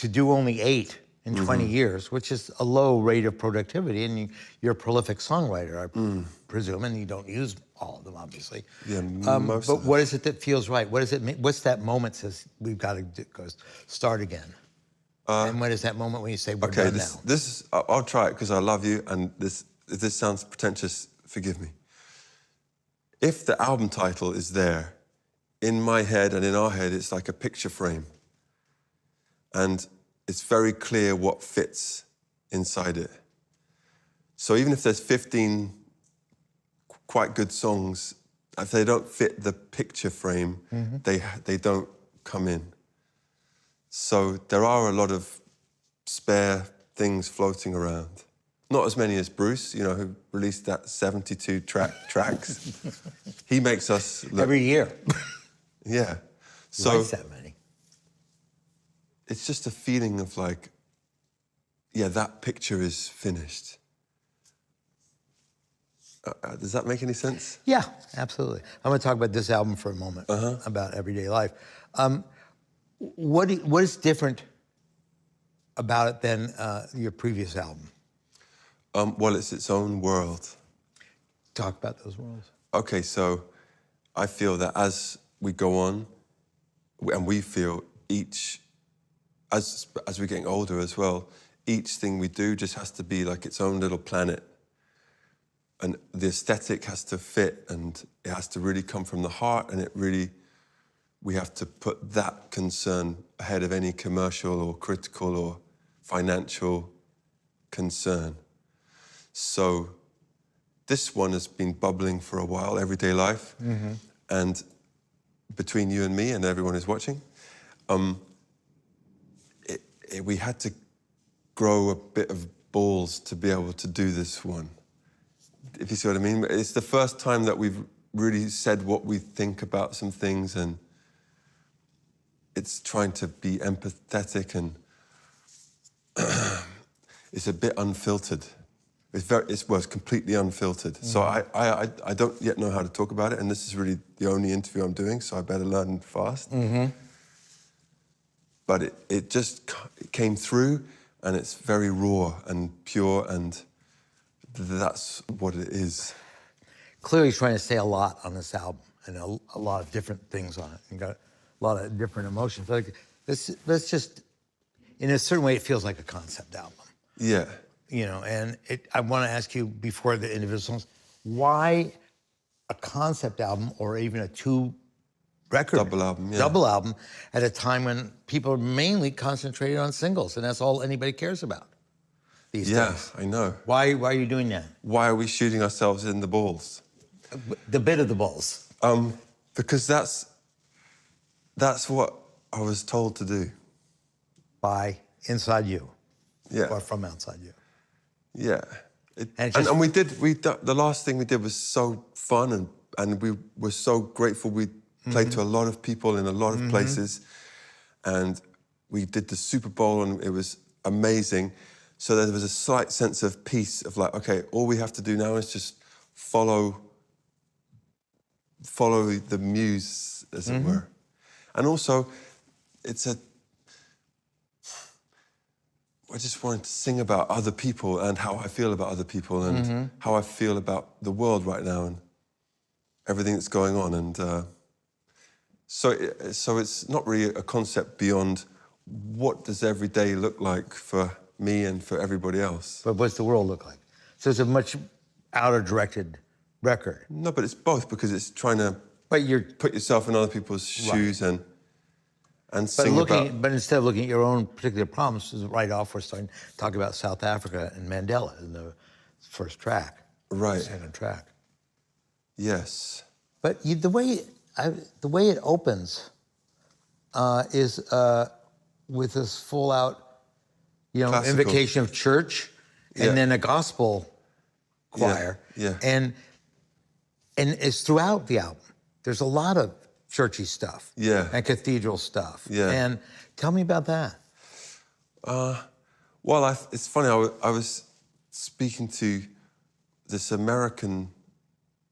to do only 8 in 20 years, which is a low rate of productivity, and you're a prolific songwriter, I presume, and you don't use all of them, obviously. Yeah, most but of what is it that feels right? What does it mean? What's that moment says we've got to go start again? And what is that moment when you say we're done now? This is, I'll try it because I love you, and if this sounds pretentious, forgive me. If the album title is there, in my head and in our head, it's like a picture frame. And it's very clear what fits inside it. So even if there's 15 quite good songs, if they don't fit the picture frame, they don't come in. So there are a lot of spare things floating around. Not as many as Bruce, you know, who released that 72 tracks. He makes us look... Every year. Yeah. So why is that many? It's just a feeling of like, yeah, that picture is finished. Does that make any sense? Yeah, absolutely. I'm going to talk about this album for a moment, about everyday life. What is different about it than your previous album? Well, it's its own world. Talk about those worlds. Okay, so I feel that as we go on, and we feel each, as we're getting older as well, each thing we do just has to be like its own little planet. And the aesthetic has to fit, and it has to really come from the heart, and we have to put that concern ahead of any commercial or critical or financial concern. So this one has been bubbling for a while, everyday life. And between you and me and everyone who's watching, we had to grow a bit of balls to be able to do this one, if you see what I mean. It's the first time that we've really said what we think about some things, and it's trying to be empathetic, and it's a bit unfiltered. It's completely unfiltered. So I don't yet know how to talk about it, and this is really the only interview I'm doing, so I better learn fast. But it just came through, and it's very raw and pure, and that's what it is. Clearly trying to say a lot on this album, and a lot of different things on it, and got a lot of different emotions. Like let's just, in a certain way, it feels like a concept album. Yeah. You know, and I want to ask you before the individual songs, why a concept album or even a two-record double album at a time when people are mainly concentrated on singles, and that's all anybody cares about these days? Yeah, I know. Why are you doing that? Why are we shooting ourselves in the balls? The bit of the balls. Because that's what I was told to do. By inside you. Yeah. Or from outside you. Yeah. And the last thing we did was so fun, and we were so grateful. We played to a lot of people in a lot of places, and we did the Super Bowl, and it was amazing. So there was a slight sense of peace, of like, okay, all we have to do now is just follow the muse, as it were. And also, I just wanted to sing about other people and how I feel about other people, and how I feel about the world right now and everything that's going on. And so it's not really a concept beyond what does every day look like for me and for everybody else. But what's the world look like? So it's a much outer-directed record. No, but it's both, because it's trying to put yourself in other people's shoes and sing about... But instead of looking at your own particular problems, right off we're starting to talk about South Africa and Mandela in the first track. Right. Second track. Yes. But the way it opens is with this full-out, classical invocation of church, and then a gospel choir. Yeah. And it's throughout the album. There's a lot of churchy stuff. Yeah. And cathedral stuff. Yeah. And tell me about that. Well, it's funny, I was speaking to this American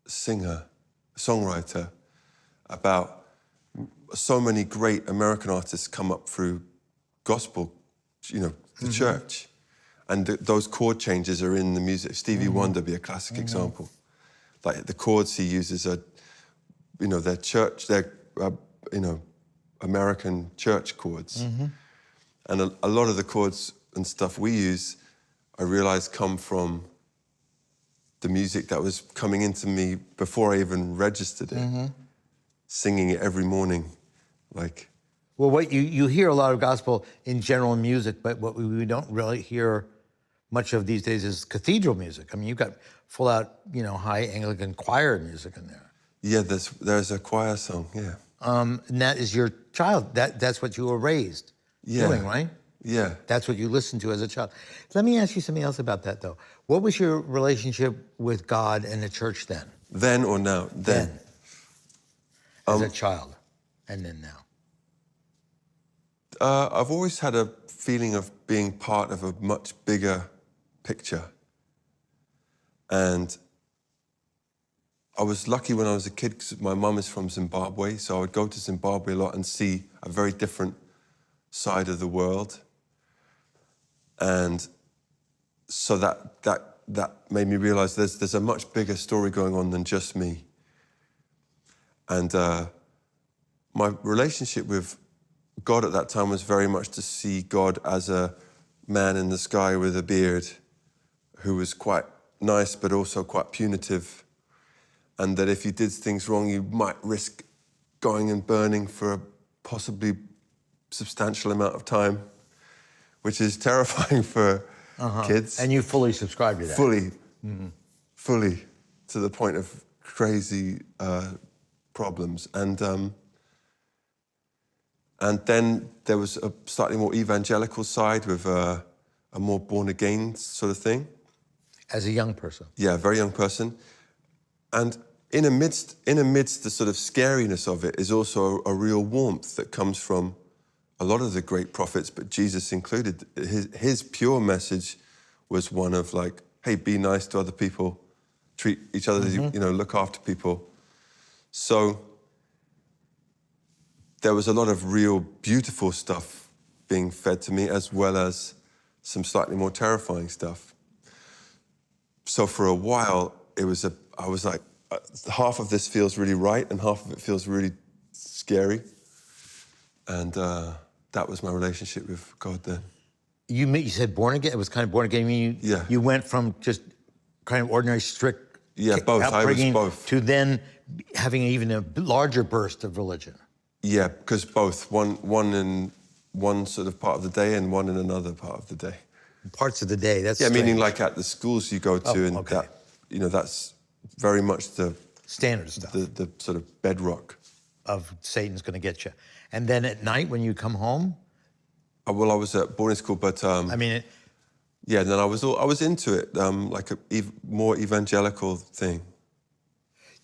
singer, songwriter, about so many great American artists come up through gospel the church. And those chord changes are in the music. Stevie Wonder be a classic example. Like the chords he uses are, they're church, they're, American church chords. And a lot of the chords and stuff we use, I realized come from the music that was coming into me before I even registered it. Singing it every morning, like. Well, what you hear a lot of gospel in general music, but what we don't really hear much of these days is cathedral music. I mean, you've got full out, high Anglican choir music in there. Yeah, there's a choir song, yeah. And that is your child. That's what you were raised doing, right? Yeah. That's what you listened to as a child. Let me ask you something else about that, though. What was your relationship with God and the church then? Then or now? Then. As a child, and then now. I've always had a feeling of being part of a much bigger picture. And I was lucky when I was a kid because my mum is from Zimbabwe, so I would go to Zimbabwe a lot and see a very different side of the world. And so that made me realize there's a much bigger story going on than just me. And my relationship with God at that time was very much to see God as a man in the sky with a beard who was quite nice but also quite punitive, and that if you did things wrong, you might risk going and burning for a possibly substantial amount of time, which is terrifying for kids. And you fully subscribe to that? Fully, to the point of crazy problems. And then there was a slightly more evangelical side with a more born-again sort of thing. As a young person? Yeah, a very young person. And in amidst the sort of scariness of it is also a real warmth that comes from a lot of the great prophets, but Jesus included. His pure message was one of like, hey, be nice to other people, treat each other, look after people. So there was a lot of real beautiful stuff being fed to me, as well as some slightly more terrifying stuff. So for a while, I was like, half of this feels really right and half of it feels really scary. And that was my relationship with God then. You said born again? It was kind of born again? You went from just kind of ordinary, strict both. upbringing I was both. to then having even a larger burst of religion. Yeah, because both. One in one sort of part of the day and one in another part of the day. Parts of the day, that's strange. strange. Meaning like at the schools you go to, that's very much the standard stuff. The sort of bedrock of Satan's going to get you. And then at night when you come home? Well, I was at boarding school, but yeah. And then I was into it, like a more evangelical thing.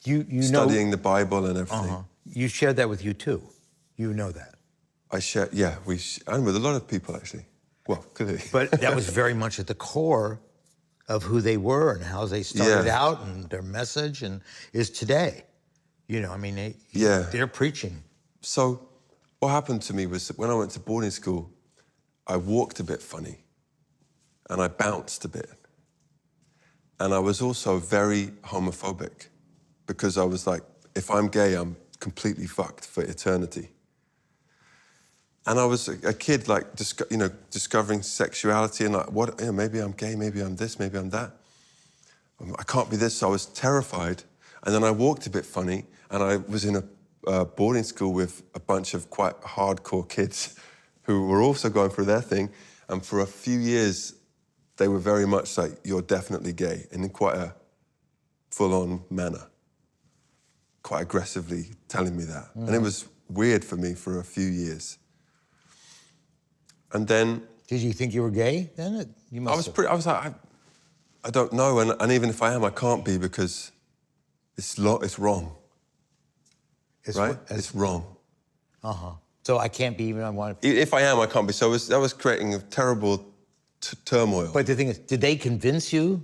You studying the Bible and everything. You shared that with you too. You know that. I share, yeah. And with a lot of people actually. Well, clearly. But that was very much at the core of who they were and how they started out and their message and is today. They're preaching. So what happened to me was that when I went to boarding school, I walked a bit funny and I bounced a bit. And I was also very homophobic because I was like, if I'm gay, I'm completely fucked for eternity. And I was a kid, like, discovering sexuality and like, maybe I'm gay, maybe I'm this, maybe I'm that. I can't be this, so I was terrified. And then I walked a bit funny, and I was in a boarding school with a bunch of quite hardcore kids who were also going through their thing. And for a few years, they were very much like, you're definitely gay, and in quite a full-on manner, quite aggressively telling me that. And it was weird for me for a few years. And then... Did you think you were gay then? You must I was like, I don't know, and even if I am, I can't be because it's wrong. It's wrong. So I can't be even on one... If I am, I can't be. So that was creating a terrible turmoil. But the thing is, did they convince you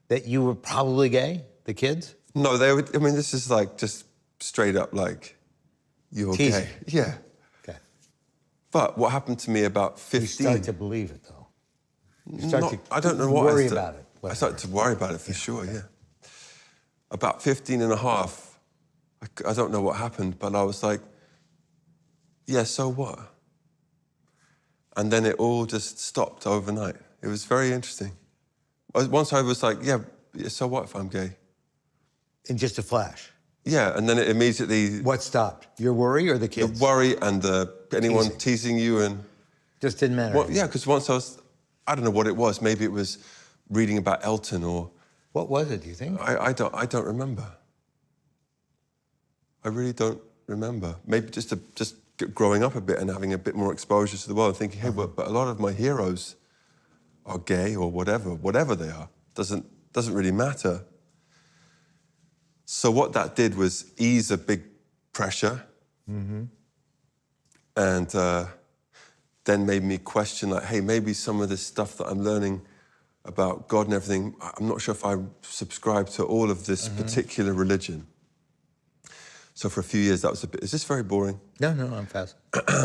that you were probably gay, the kids? No, they would... this is like just straight up like, you're teasing. gay. Yeah. Okay. But what happened to me about You 15... start to believe it, though. You start to I don't know what worry about it. I started to worry about it for sure, yeah. About 15 and a half, I don't know what happened, but I was like, yeah, so what? And then it all just stopped overnight. It was very interesting. Once I was like, yeah, so what if I'm gay? In just a flash. Yeah, and then it immediately... What stopped? Your worry or the kids? The worry and anyone teasing you and... Just didn't matter. Well, yeah, because once I don't know what it was. Maybe it was reading about Elton or... What was it, do you think? I don't remember. I really don't remember. Maybe just growing up a bit and having a bit more exposure to the world and thinking, hey, but a lot of my heroes are gay or whatever they are. Doesn't really matter. So what that did was ease a big pressure. And then made me question, like, hey, maybe some of this stuff that I'm learning about God and everything, I'm not sure if I subscribe to all of this particular religion. So for a few years, that was a bit... Is this very boring? No, I'm fast.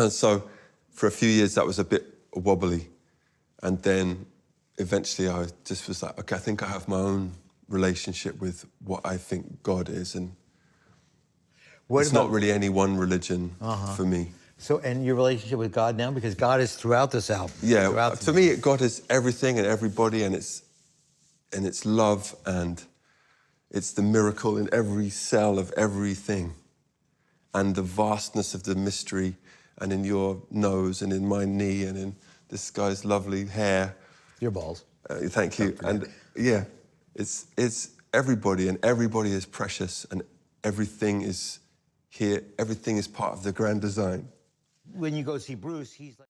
So for a few years, that was a bit wobbly. And then eventually I just was like, okay, I think I have my own relationship with what I think God is. And it's not really any one religion for me. So, and your relationship with God now? Because God is throughout this album. Yeah, for me, God is everything and everybody, and it's love, and it's the miracle in every cell of everything, and the vastness of the mystery, and in your nose, and in my knee, and in this guy's lovely hair. Your balls. Thank you. And yeah, it's everybody, and everybody is precious, and everything is here. Everything is part of the grand design. When you go see Bruce, he's like...